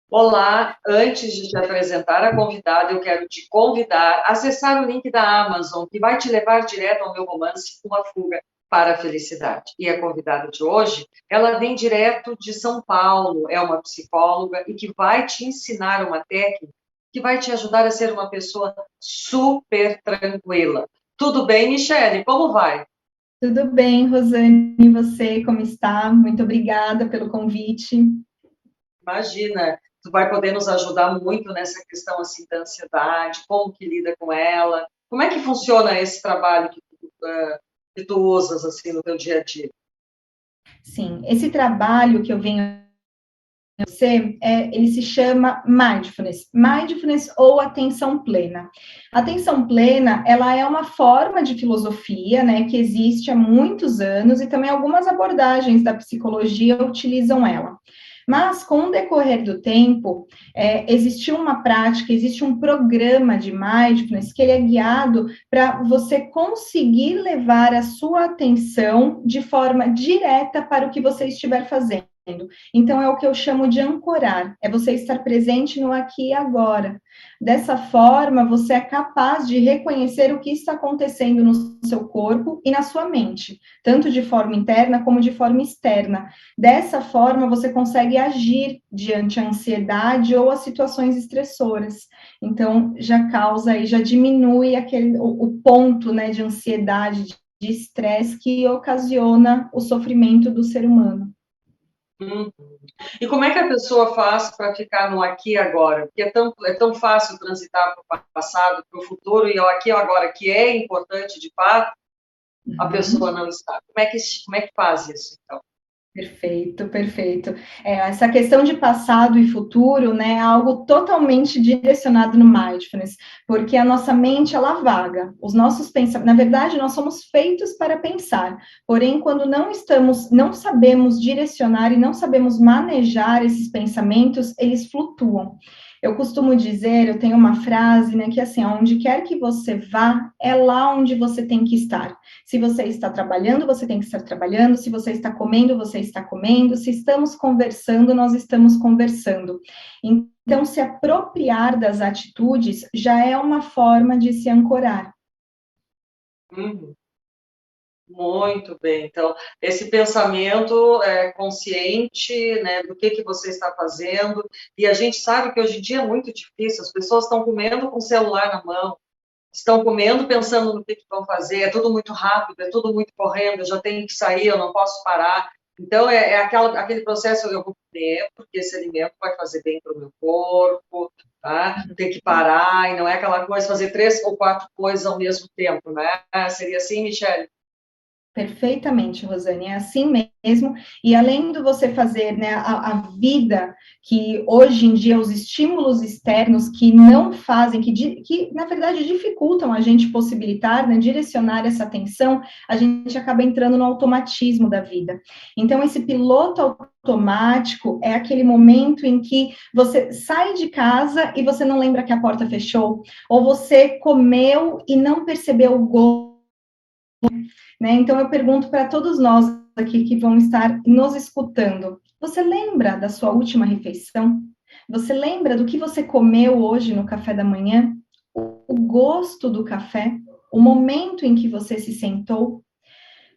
Olá, antes de te apresentar a convidada, eu quero te convidar a acessar o link da Amazon, que vai te levar direto ao meu romance Uma Fuga para a Felicidade. E a convidada de hoje, ela vem direto de São Paulo, é uma psicóloga e que vai te ensinar uma técnica que vai te ajudar a ser uma pessoa super tranquila. Tudo bem, Michele? Como vai? Tudo bem, Rosane, e você, como está? Muito obrigada pelo convite. Imagina, tu vai poder nos ajudar muito nessa questão assim da ansiedade, como que lida com ela, como é que funciona esse trabalho que tu usas assim no teu dia a dia? Sim, esse trabalho que eu venho a você, ele se chama Mindfulness ou atenção plena. Atenção plena, ela é uma forma de filosofia, né, que existe há muitos anos e também algumas abordagens da psicologia utilizam ela. Mas, com o decorrer do tempo, existiu uma prática, existe um programa de mindfulness que ele é guiado para você conseguir levar a sua atenção de forma direta para o que você estiver fazendo. Então, é o que eu chamo de ancorar, é você estar presente no aqui e agora. Dessa forma, você é capaz de reconhecer o que está acontecendo no seu corpo e na sua mente, tanto de forma interna como de forma externa. Dessa forma, você consegue agir diante a ansiedade ou as situações estressoras. Então, já causa e já diminui o ponto, né, de ansiedade, de estresse que ocasiona o sofrimento do ser humano. Uhum. E como é que a pessoa faz para ficar no aqui e agora? Porque é tão fácil transitar para o passado, para o futuro, e o aqui e o agora, que é importante de fato, a pessoa Uhum. não está. Como é que faz isso, então? Perfeito, perfeito. Essa questão de passado e futuro, né, é algo totalmente direcionado no mindfulness, porque a nossa mente, ela vaga. Os nossos pensamentos, na verdade, nós somos feitos para pensar, porém, quando não sabemos direcionar e não sabemos manejar esses pensamentos, eles flutuam. Eu costumo dizer, eu tenho uma frase, né, que é assim, onde quer que você vá, é lá onde você tem que estar. Se você está trabalhando, você tem que estar trabalhando. Se você está comendo, você está comendo. Se estamos conversando, nós estamos conversando. Então, se apropriar das atitudes já é uma forma de se ancorar. Uhum. Muito bem. Então, esse pensamento consciente, né, do que você está fazendo, e a gente sabe que hoje em dia é muito difícil, as pessoas estão comendo com o celular na mão, estão comendo pensando no que vão fazer, é tudo muito rápido, é tudo muito correndo, eu já tenho que sair, eu não posso parar. Então, aquele processo, eu vou comer, porque esse alimento vai fazer bem para o meu corpo, tá? Tem que parar, e não é aquela coisa, fazer 3 ou 4 coisas ao mesmo tempo, né? Seria assim, Michele? Perfeitamente, Rosane, é assim mesmo. E além de você fazer, né, a vida que hoje em dia os estímulos externos que não fazem, que na verdade dificultam a gente possibilitar, né, direcionar essa atenção, a gente acaba entrando no automatismo da vida. Então, esse piloto automático é aquele momento em que você sai de casa e você não lembra que a porta fechou, ou você comeu e não percebeu o gosto, né? Então, eu pergunto para todos nós aqui que vão estar nos escutando: você lembra da sua última refeição? Você lembra do que você comeu hoje no café da manhã? O gosto do café? O momento em que você se sentou?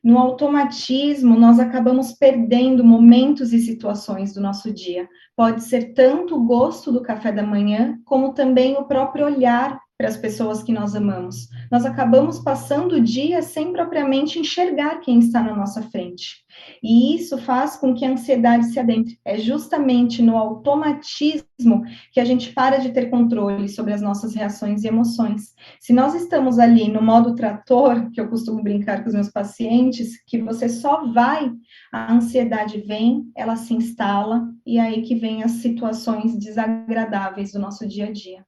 No automatismo, nós acabamos perdendo momentos e situações do nosso dia. Pode ser tanto o gosto do café da manhã, como também o próprio olhar para as pessoas que nós amamos. Nós acabamos passando o dia sem propriamente enxergar quem está na nossa frente. E isso faz com que a ansiedade se adentre. É justamente no automatismo que a gente para de ter controle sobre as nossas reações e emoções. Se nós estamos ali no modo trator, que eu costumo brincar com os meus pacientes, que você só vai, a ansiedade vem, ela se instala, e é aí que vem as situações desagradáveis do nosso dia a dia.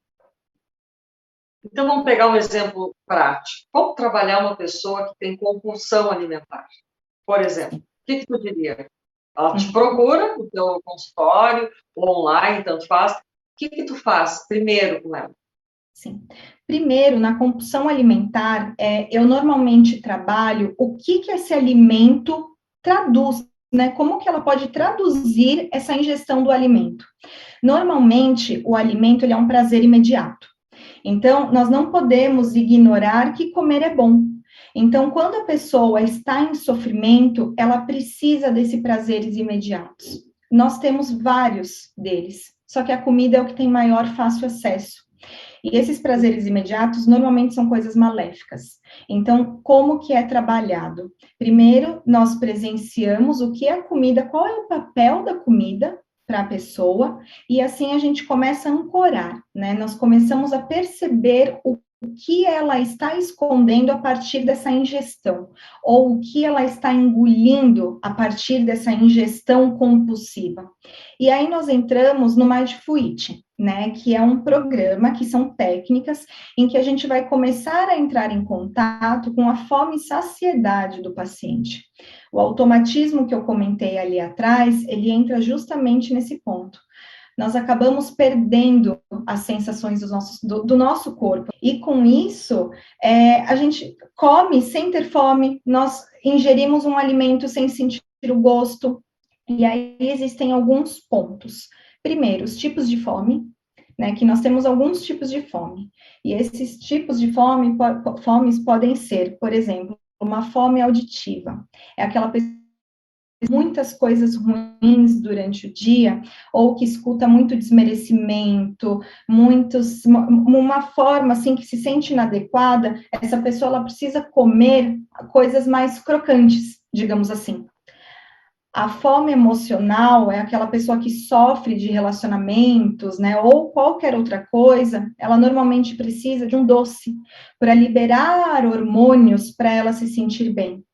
Então, vamos pegar um exemplo prático. Como trabalhar uma pessoa que tem compulsão alimentar? Por exemplo, o que tu diria? Ela te Uhum. procura no teu consultório, ou online, tanto faz. O que tu faz primeiro com ela? Sim. Primeiro, na compulsão alimentar, eu normalmente trabalho o que esse alimento traduz. né, como que ela pode traduzir essa ingestão do alimento. Normalmente, o alimento ele é um prazer imediato. Então, nós não podemos ignorar que comer é bom. Então, quando a pessoa está em sofrimento, ela precisa desses prazeres imediatos. Nós temos vários deles, só que a comida é o que tem maior fácil acesso. E esses prazeres imediatos normalmente são coisas maléficas. Então, como que é trabalhado? Primeiro, nós presenciamos o que é a comida, qual é o papel da comida para a pessoa, e assim a gente começa a ancorar, né? Nós começamos a perceber o que ela está escondendo a partir dessa ingestão, ou o que ela está engolindo a partir dessa ingestão compulsiva. E aí nós entramos no Mindful Eating, né, que é um programa, que são técnicas em que a gente vai começar a entrar em contato com a fome e saciedade do paciente. O automatismo que eu comentei ali atrás, ele entra justamente nesse ponto. Nós acabamos perdendo as sensações do nosso corpo. E com isso, a gente come sem ter fome, nós ingerimos um alimento sem sentir o gosto. E aí existem alguns pontos. Primeiro, os tipos de fome, né, que nós temos alguns tipos de fome. E esses tipos de fomes podem ser, por exemplo, uma fome auditiva. É aquela pessoa muitas coisas ruins durante o dia, ou que escuta muito desmerecimento, uma forma assim que se sente inadequada, essa pessoa ela precisa comer coisas mais crocantes, digamos assim. A fome emocional é aquela pessoa que sofre de relacionamentos, né, ou qualquer outra coisa, ela normalmente precisa de um doce para liberar hormônios para ela se sentir bem.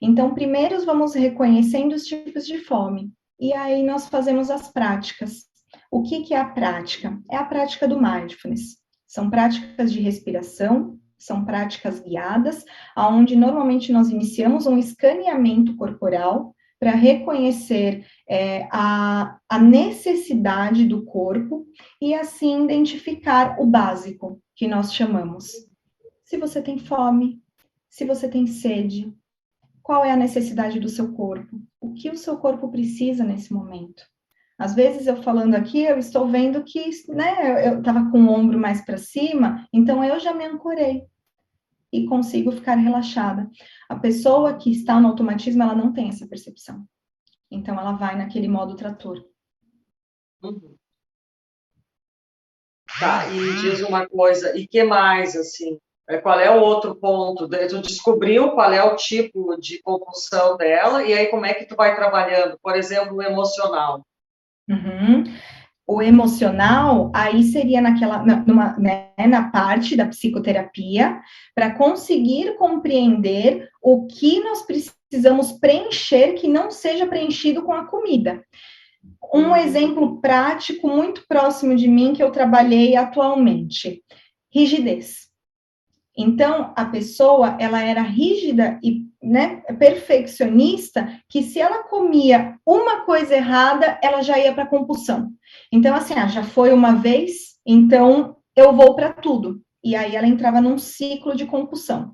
Então, primeiro vamos reconhecendo os tipos de fome, e aí nós fazemos as práticas. O que é a prática? É a prática do mindfulness. São práticas de respiração, são práticas guiadas, onde normalmente nós iniciamos um escaneamento corporal para reconhecer a necessidade do corpo e assim identificar o básico, que nós chamamos. Se você tem fome, se você tem sede, qual é a necessidade do seu corpo? O que o seu corpo precisa nesse momento? Às vezes, eu falando aqui, eu estou vendo que, né, eu estava com o ombro mais para cima, então eu já me ancorei e consigo ficar relaxada. A pessoa que está no automatismo, ela não tem essa percepção. Então, ela vai naquele modo trator. Uhum. Tá, e diz uma coisa, e que mais, assim, qual é o outro ponto? Tu descobriu qual é o tipo de compulsão dela, e aí como é que tu vai trabalhando? Por exemplo, o emocional. Uhum. O emocional, aí seria na parte da psicoterapia, para conseguir compreender o que nós precisamos preencher que não seja preenchido com a comida. Um exemplo prático muito próximo de mim que eu trabalhei atualmente, rigidez. Então, a pessoa, ela era rígida e, né, perfeccionista, que se ela comia uma coisa errada, ela já ia para compulsão. Então, assim, já foi uma vez, então eu vou para tudo. E aí ela entrava num ciclo de compulsão.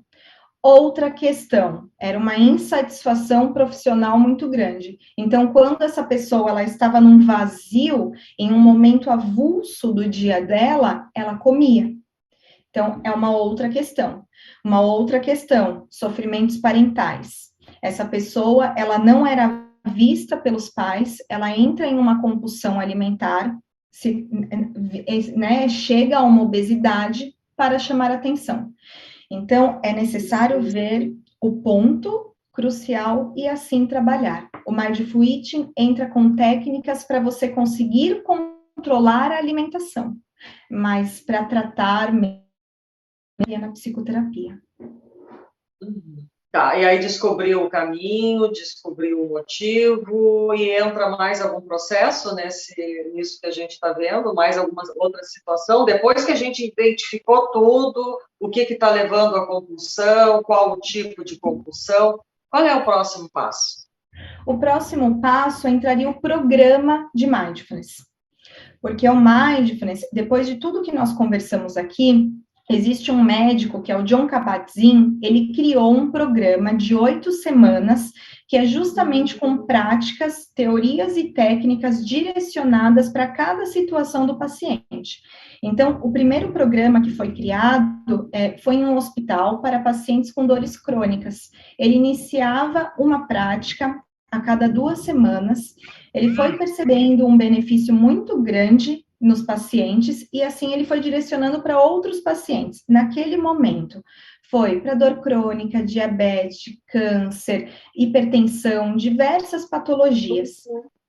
Outra questão, era uma insatisfação profissional muito grande. Então, quando essa pessoa ela estava num vazio, em um momento avulso do dia dela, ela comia. Então, é uma outra questão. Uma outra questão, sofrimentos parentais. Essa pessoa, ela não era vista pelos pais, ela entra em uma compulsão alimentar, né, chega a uma obesidade para chamar atenção. Então, é necessário ver o ponto crucial e assim trabalhar. O Mindful Eating entra com técnicas para você conseguir controlar a alimentação, mas para tratar na psicoterapia. Tá, e aí descobriu o caminho, descobriu o motivo, e entra mais algum processo nisso que a gente está vendo, mais alguma outra situação, depois que a gente identificou tudo, o que está levando à compulsão, qual o tipo de compulsão, qual é o próximo passo? O próximo passo entraria o programa de Mindfulness, porque o Mindfulness, depois de tudo que nós conversamos aqui, existe um médico, que é o John Kabat-Zinn, ele criou um programa de 8 semanas, que é justamente com práticas, teorias e técnicas direcionadas para cada situação do paciente. Então, o primeiro programa que foi criado foi em um hospital para pacientes com dores crônicas. Ele iniciava uma prática a cada 2 semanas, ele foi percebendo um benefício muito grande nos pacientes, e assim ele foi direcionando para outros pacientes. Naquele momento, foi para dor crônica, diabetes, câncer, hipertensão, diversas patologias,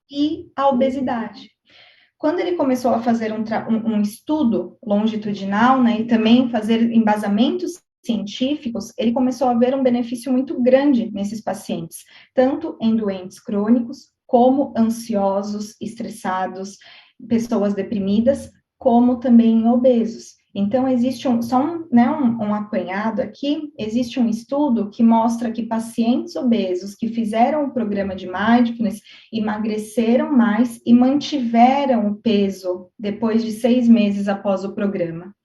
e a obesidade. Quando ele começou a fazer um estudo longitudinal, né, e também fazer embasamentos científicos, ele começou a ver um benefício muito grande nesses pacientes, tanto em doentes crônicos, como ansiosos, estressados, pessoas deprimidas, como também em obesos. Então, existe um apanhado aqui, existe um estudo que mostra que pacientes obesos que fizeram o programa de mindfulness emagreceram mais e mantiveram o peso depois de 6 meses após o programa.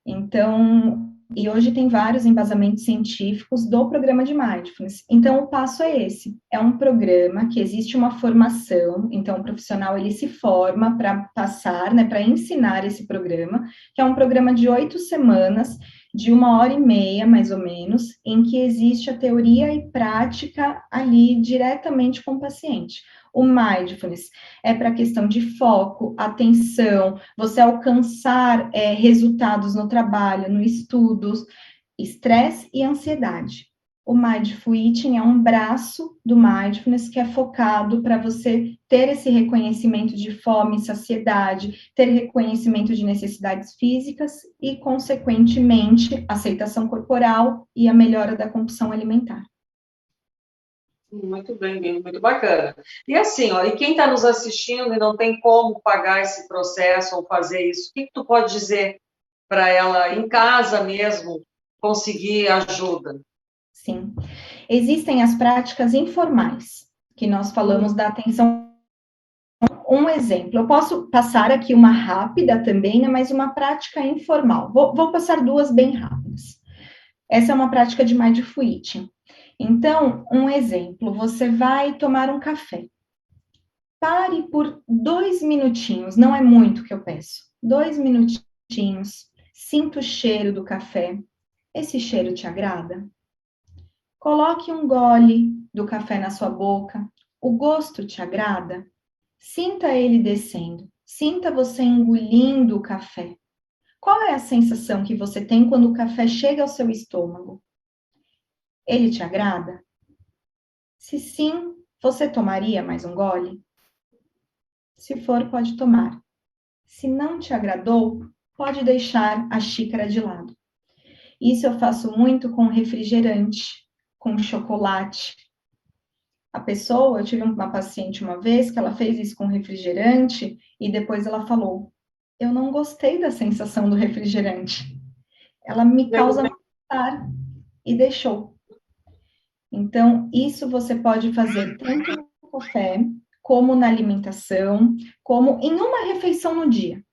Então, e hoje tem vários embasamentos científicos do programa de Mindfulness. Então, o passo é esse. É um programa que existe uma formação, então o profissional ele se forma para passar, né, para ensinar esse programa, que é um programa de 8 semanas, de 1h30, mais ou menos, em que existe a teoria e prática ali diretamente com o paciente. O mindfulness é para a questão de foco, atenção, você alcançar resultados no trabalho, no estudo, estresse e ansiedade. O Mindful Eating é um braço do Mindfulness que é focado para você ter esse reconhecimento de fome, saciedade, ter reconhecimento de necessidades físicas e, consequentemente, aceitação corporal e a melhora da compulsão alimentar. Muito bem, muito bacana. E assim, ó, e quem está nos assistindo e não tem como pagar esse processo ou fazer isso, o que tu pode dizer para ela em casa mesmo conseguir ajuda? Sim. Existem as práticas informais, que nós falamos da atenção. Um exemplo, eu posso passar aqui uma rápida também, né, mas uma prática informal. Vou passar 2 bem rápidas. Essa é uma prática de mindful eating. Então, um exemplo, você vai tomar um café. Pare por 2 minutinhos, não é muito que eu peço. 2 minutinhos, sinta o cheiro do café. Esse cheiro te agrada? Coloque um gole do café na sua boca. O gosto te agrada? Sinta ele descendo. Sinta você engolindo o café. Qual é a sensação que você tem quando o café chega ao seu estômago? Ele te agrada? Se sim, você tomaria mais um gole? Se for, pode tomar. Se não te agradou, pode deixar a xícara de lado. Isso eu faço muito com refrigerante, com chocolate. Eu tive uma paciente uma vez que ela fez isso com refrigerante e depois ela falou: eu não gostei da sensação do refrigerante. Ela me causa mal-estar e deixou. Então, isso você pode fazer tanto no café, como na alimentação, como em uma refeição no dia.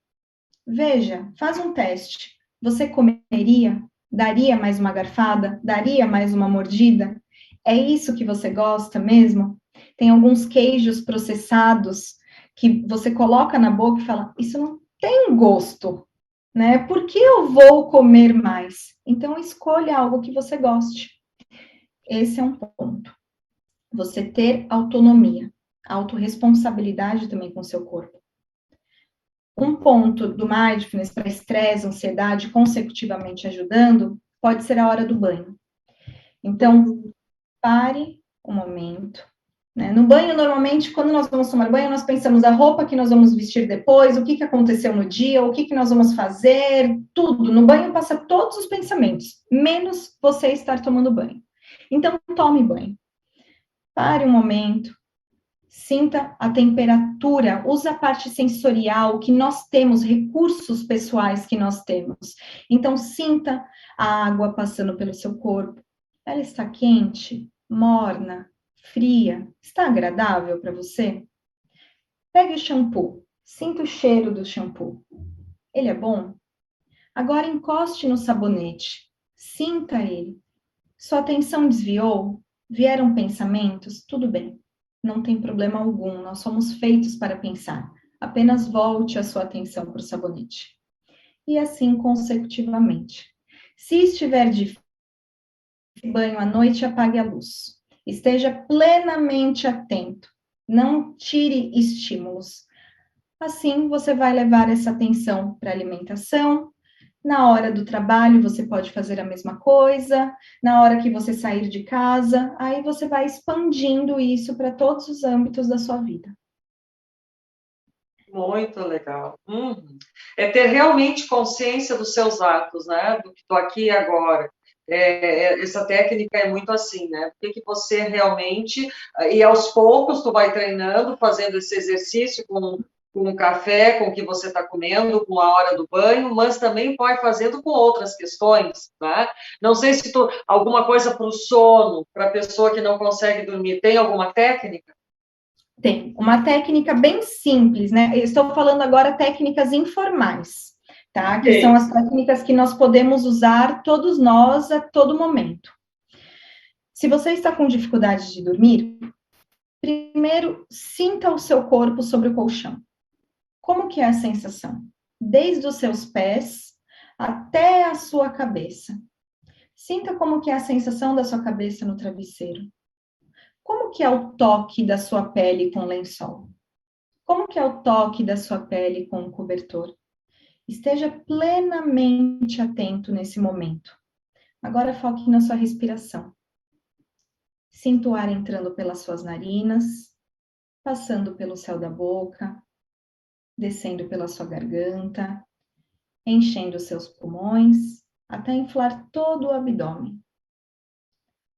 Veja, faz um teste. Você comeria? Daria mais uma garfada? Daria mais uma mordida? É isso que você gosta mesmo? Tem alguns queijos processados que você coloca na boca e fala: isso não tem gosto, né? Por que eu vou comer mais? Então, escolha algo que você goste. Esse é um ponto. Você ter autonomia, autorresponsabilidade também com o seu corpo. Um ponto do mindfulness para estresse, ansiedade, consecutivamente ajudando, pode ser a hora do banho. Então, pare um momento. Né? No banho, normalmente, quando nós vamos tomar banho, nós pensamos a roupa que nós vamos vestir depois, o que aconteceu no dia, o que nós vamos fazer, tudo. No banho passa todos os pensamentos, menos você estar tomando banho. Então, tome banho. Pare um momento, sinta a temperatura, use a parte sensorial que nós temos, recursos pessoais que nós temos. Então, sinta a água passando pelo seu corpo. Ela está quente, morna, fria? Está agradável para você? Pegue o shampoo, sinta o cheiro do shampoo. Ele é bom? Agora encoste no sabonete, sinta ele. Sua atenção desviou? Vieram pensamentos? Tudo bem, não tem problema algum, nós somos feitos para pensar. Apenas volte a sua atenção para o sabonete. E assim consecutivamente. Se estiver de banho à noite, apague a luz. Esteja plenamente atento. Não tire estímulos. Assim, você vai levar essa atenção para a alimentação. Na hora do trabalho, você pode fazer a mesma coisa. Na hora que você sair de casa, aí você vai expandindo isso para todos os âmbitos da sua vida. Muito legal. Uhum. É ter realmente consciência dos seus atos, né? Do que estou aqui e agora. Essa técnica é muito assim, né? O que você realmente... E aos poucos tu vai treinando, fazendo esse exercício com o café, com o que você está comendo, com a hora do banho, mas também pode fazendo com outras questões, né? Não sei se tu... Alguma coisa para o sono, para a pessoa que não consegue dormir, tem alguma técnica? Tem uma técnica bem simples, né? Eu estou falando agora técnicas informais, tá? Que são as técnicas que nós podemos usar todos nós a todo momento. Se você está com dificuldade de dormir, primeiro sinta o seu corpo sobre o colchão. Como que é a sensação? Desde os seus pés até a sua cabeça. Sinta como que é a sensação da sua cabeça no travesseiro. Como que é o toque da sua pele com o lençol? Como que é o toque da sua pele com o cobertor? Esteja plenamente atento nesse momento. Agora foque na sua respiração. Sinta o ar entrando pelas suas narinas, passando pelo céu da boca, descendo pela sua garganta, enchendo os seus pulmões, até inflar todo o abdômen.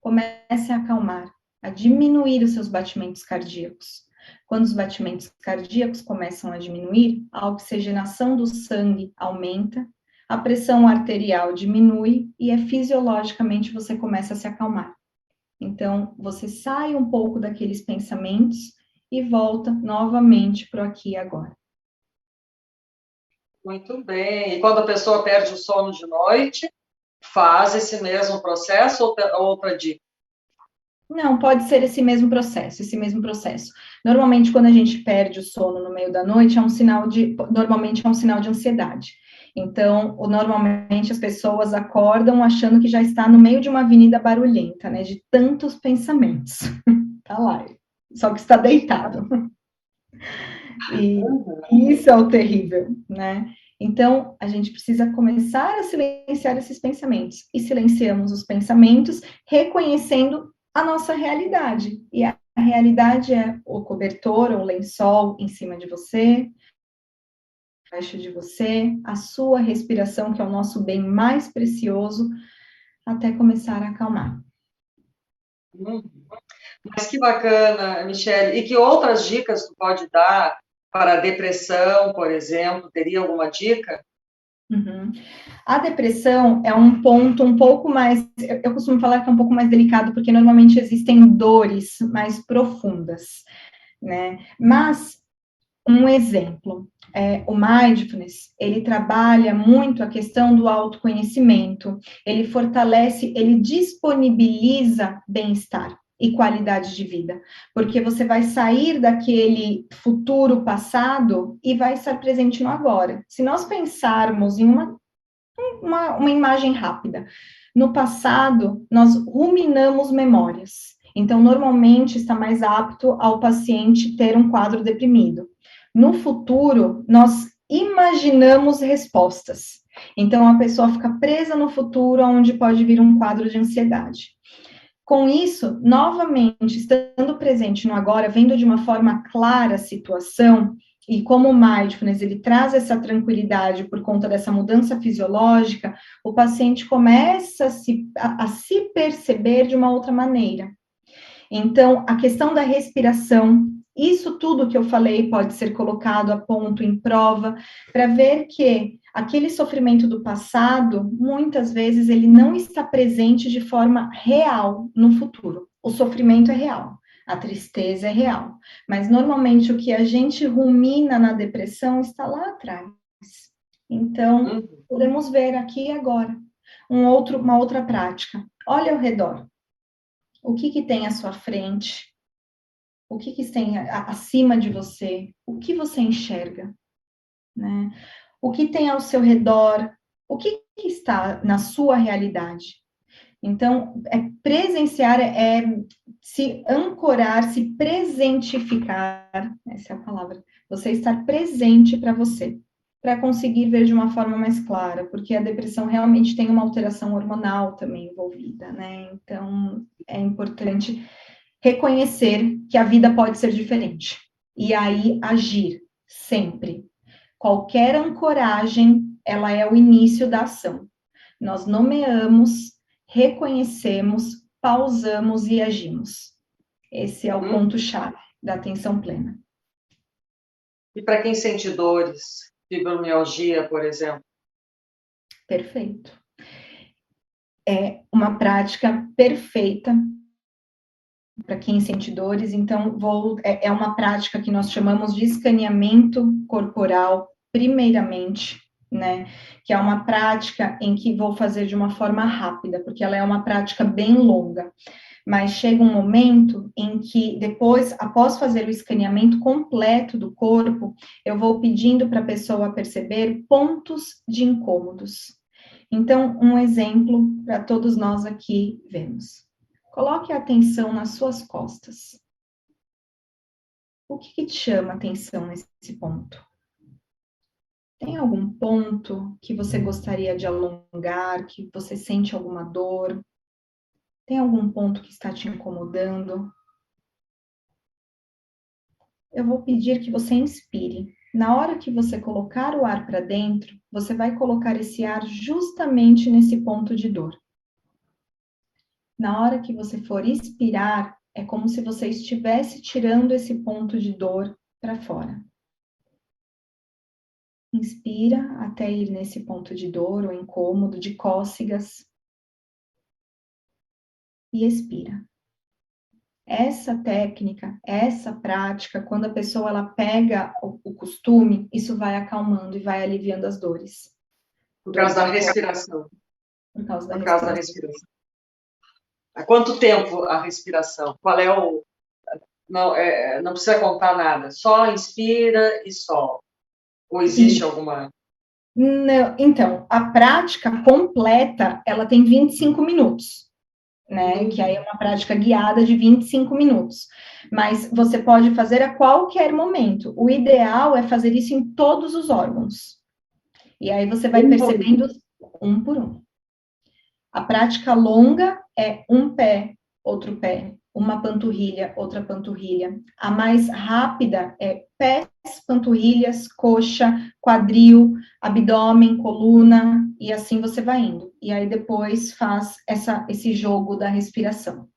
Comece a acalmar, a diminuir os seus batimentos cardíacos. Quando os batimentos cardíacos começam a diminuir, a oxigenação do sangue aumenta, a pressão arterial diminui e fisiologicamente você começa a se acalmar. Então, você sai um pouco daqueles pensamentos e volta novamente para o aqui e agora. Muito bem. E quando a pessoa perde o sono de noite, faz esse mesmo processo ou outra dica? Não, pode ser esse mesmo processo. Normalmente, quando a gente perde o sono no meio da noite, normalmente é um sinal de ansiedade. Então, normalmente as pessoas acordam achando que já está no meio de uma avenida barulhenta, né, de tantos pensamentos. Tá lá, só que está deitado. E isso é o terrível, né? Então, a gente precisa começar a silenciar esses pensamentos. E silenciamos os pensamentos reconhecendo a nossa realidade. E a realidade é o cobertor ou lençol em cima de você, abaixo de você, a sua respiração, que é o nosso bem mais precioso, até começar a acalmar. Mas que bacana, Michele. E que outras dicas tu pode dar para a depressão, por exemplo? Teria alguma dica? Uhum. A depressão é um ponto um pouco mais, eu costumo falar que é um pouco mais delicado, porque normalmente existem dores mais profundas, né? Mas, um exemplo, o mindfulness, ele trabalha muito a questão do autoconhecimento, ele fortalece, ele disponibiliza bem-estar e qualidade de vida, porque você vai sair daquele futuro passado e vai estar presente no agora. Se nós pensarmos em uma imagem rápida, no passado, nós ruminamos memórias. Então, normalmente, está mais apto ao paciente ter um quadro deprimido. No futuro, nós imaginamos respostas. Então, a pessoa fica presa no futuro, onde pode vir um quadro de ansiedade. Com isso, novamente, estando presente no agora, vendo de uma forma clara a situação, e como o mindfulness, ele traz essa tranquilidade por conta dessa mudança fisiológica, o paciente começa a se perceber de uma outra maneira. Então, a questão da respiração, isso tudo que eu falei pode ser colocado a ponto em prova, para ver que aquele sofrimento do passado, muitas vezes, ele não está presente de forma real no futuro. O sofrimento é real, a tristeza é real, mas normalmente o que a gente rumina na depressão está lá atrás. Então, podemos ver aqui e agora uma outra prática. Olha ao redor. O que tem à sua frente? O que tem acima de você? O que você enxerga? Né? O que tem ao seu redor? O que está na sua realidade? Então, presenciar é se ancorar, se presentificar, essa é a palavra, você estar presente para você, para conseguir ver de uma forma mais clara, porque a depressão realmente tem uma alteração hormonal também envolvida, né? Então, é importante reconhecer que a vida pode ser diferente, e aí agir, sempre. Qualquer ancoragem, ela é o início da ação. Nós nomeamos, reconhecemos, pausamos e agimos. Esse é o ponto-chave da atenção plena. E para quem sente dores, fibromialgia, por exemplo? Perfeito. É uma prática perfeita para quem sente dores. Então, é uma prática que nós chamamos de escaneamento corporal, primeiramente, né? Que é uma prática em que vou fazer de uma forma rápida, porque ela é uma prática bem longa. Mas chega um momento em que depois, após fazer o escaneamento completo do corpo, eu vou pedindo para a pessoa perceber pontos de incômodos. Então, um exemplo para todos nós aqui vemos. Coloque a atenção nas suas costas. O que te chama atenção nesse ponto? Tem algum ponto que você gostaria de alongar, que você sente alguma dor? Tem algum ponto que está te incomodando? Eu vou pedir que você inspire. Na hora que você colocar o ar para dentro, você vai colocar esse ar justamente nesse ponto de dor. Na hora que você for expirar, é como se você estivesse tirando esse ponto de dor para fora. Inspira até ir nesse ponto de dor ou incômodo, de cócegas. E expira. Essa técnica, essa prática, quando a pessoa ela pega o costume, isso vai acalmando e vai aliviando as dores. Por causa da respiração. Por causa da respiração. Há quanto tempo a respiração? Qual é o... Não precisa contar nada. Só inspira e solta. Ou existe alguma... Não, então, a prática completa, ela tem 25 minutos. Né, que aí é uma prática guiada de 25 minutos. Mas você pode fazer a qualquer momento. O ideal é fazer isso em todos os órgãos. E aí você vai percebendo um por um. A prática longa é um pé, outro pé, uma panturrilha, outra panturrilha. A mais rápida é pés, panturrilhas, coxa, quadril, abdômen, coluna, e assim você vai indo. E aí depois faz esse jogo da respiração.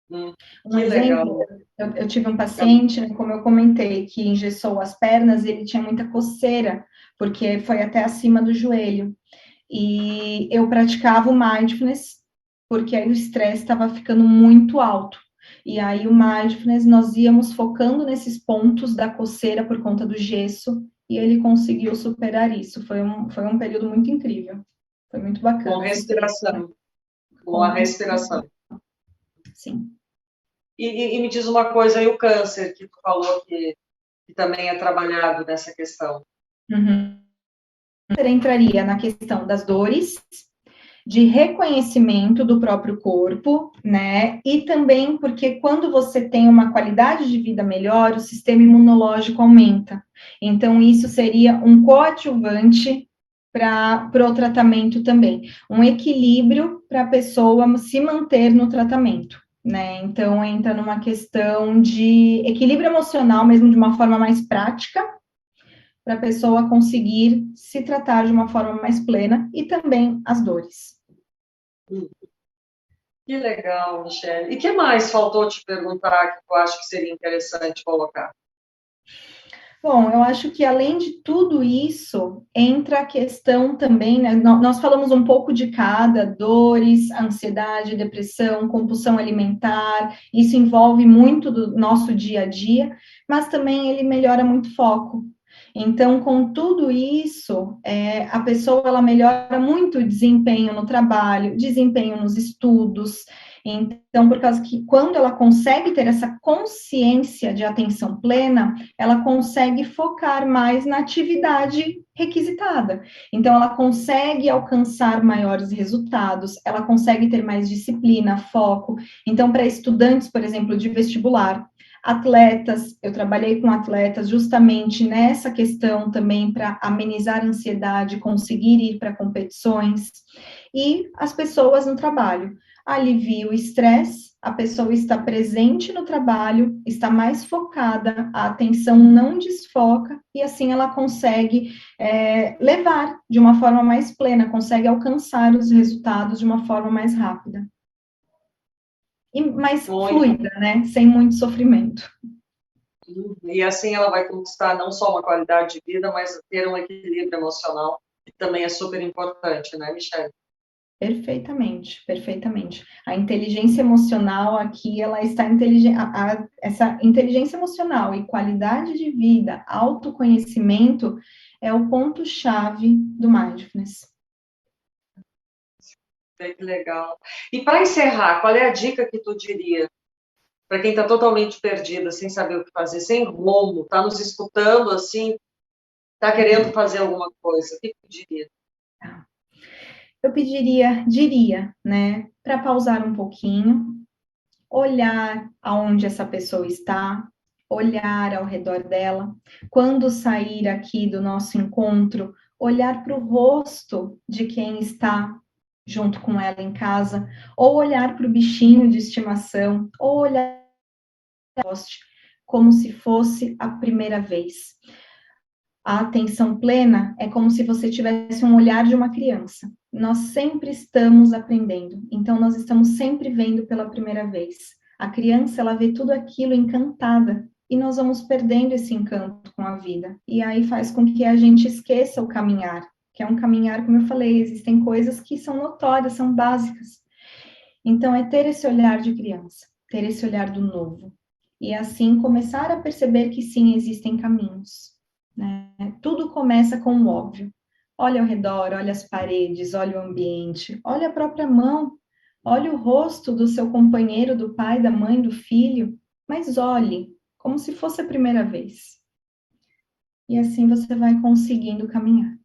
Um exemplo, eu tive um paciente, né, como eu comentei, que engessou as pernas, ele tinha muita coceira, porque foi até acima do joelho. E eu praticava o mindfulness, porque aí o estresse estava ficando muito alto. E aí o mindfulness, nós íamos focando nesses pontos da coceira por conta do gesso, e ele conseguiu superar isso. Foi um período muito incrível. Foi muito bacana. Com respiração. Com a respiração. Sim. E me diz uma coisa, e o câncer, que tu falou que também é trabalhado nessa questão? Entraria na questão das dores, de reconhecimento do próprio corpo, né? E também porque quando você tem uma qualidade de vida melhor, o sistema imunológico aumenta. Então, isso seria um coadjuvante para o tratamento também. Um equilíbrio para a pessoa se manter no tratamento, né? Então, entra numa questão de equilíbrio emocional, mesmo de uma forma mais prática, para a pessoa conseguir se tratar de uma forma mais plena e também as dores. Que legal, Michele. E o que mais faltou te perguntar que tu acha que seria interessante colocar? Bom, eu acho que além de tudo isso, entra a questão também, né? Nós falamos um pouco de cada, dores, ansiedade, depressão, compulsão alimentar, isso envolve muito do nosso dia a dia, mas também ele melhora muito o foco. Então, com tudo isso, a pessoa ela melhora muito o desempenho no trabalho, desempenho nos estudos. Então, por causa que quando ela consegue ter essa consciência de atenção plena, ela consegue focar mais na atividade requisitada. Então, ela consegue alcançar maiores resultados, ela consegue ter mais disciplina, foco. Então, para estudantes, por exemplo, de vestibular, atletas, eu trabalhei com atletas justamente nessa questão também para amenizar a ansiedade, conseguir ir para competições, e as pessoas no trabalho. Alivia o estresse, a pessoa está presente no trabalho, está mais focada, a atenção não desfoca, e assim ela consegue levar de uma forma mais plena, consegue alcançar os resultados de uma forma mais rápida. E mais fluida, né? Sem muito sofrimento. E assim ela vai conquistar não só uma qualidade de vida, mas ter um equilíbrio emocional, que também é super importante, né, Michele? Perfeitamente, perfeitamente. A inteligência emocional aqui, ela está inteligente, essa inteligência emocional e qualidade de vida, autoconhecimento, é o ponto-chave do mindfulness. Que legal. E para encerrar, qual é a dica que tu diria para quem está totalmente perdida, sem saber o que fazer, sem rumo, está nos escutando assim, está querendo fazer alguma coisa? O que tu diria? Eu diria, né, para pausar um pouquinho, olhar aonde essa pessoa está, olhar ao redor dela. Quando sair aqui do nosso encontro, olhar para o rosto de quem está junto com ela em casa, ou olhar para o bichinho de estimação, ou olhar como se fosse a primeira vez. A atenção plena é como se você tivesse um olhar de uma criança. Nós sempre estamos aprendendo, então nós estamos sempre vendo pela primeira vez. A criança, ela vê tudo aquilo encantada, e nós vamos perdendo esse encanto com a vida. E aí faz com que a gente esqueça o caminhar, que é um caminhar, como eu falei, existem coisas que são notórias, são básicas. Então é ter esse olhar de criança, ter esse olhar do novo. E assim começar a perceber que sim, existem caminhos. Né? Tudo começa com o óbvio. Olha ao redor, olha as paredes, olha o ambiente, olha a própria mão, olha o rosto do seu companheiro, do pai, da mãe, do filho, mas olhe como se fosse a primeira vez. E assim você vai conseguindo caminhar.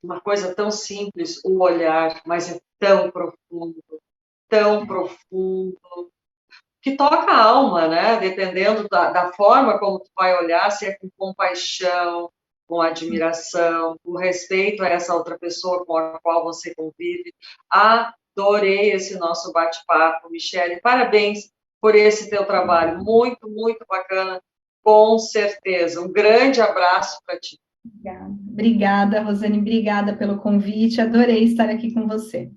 Uma coisa tão simples, o olhar, mas é tão profundo, que toca a alma, né? Dependendo da forma como tu vai olhar, se é com compaixão, com admiração, com respeito a essa outra pessoa com a qual você convive. Adorei esse nosso bate-papo, Michele. Parabéns por esse teu trabalho, muito, muito bacana, com certeza. Um grande abraço para ti. Obrigada, Rosane, obrigada pelo convite, adorei estar aqui com você.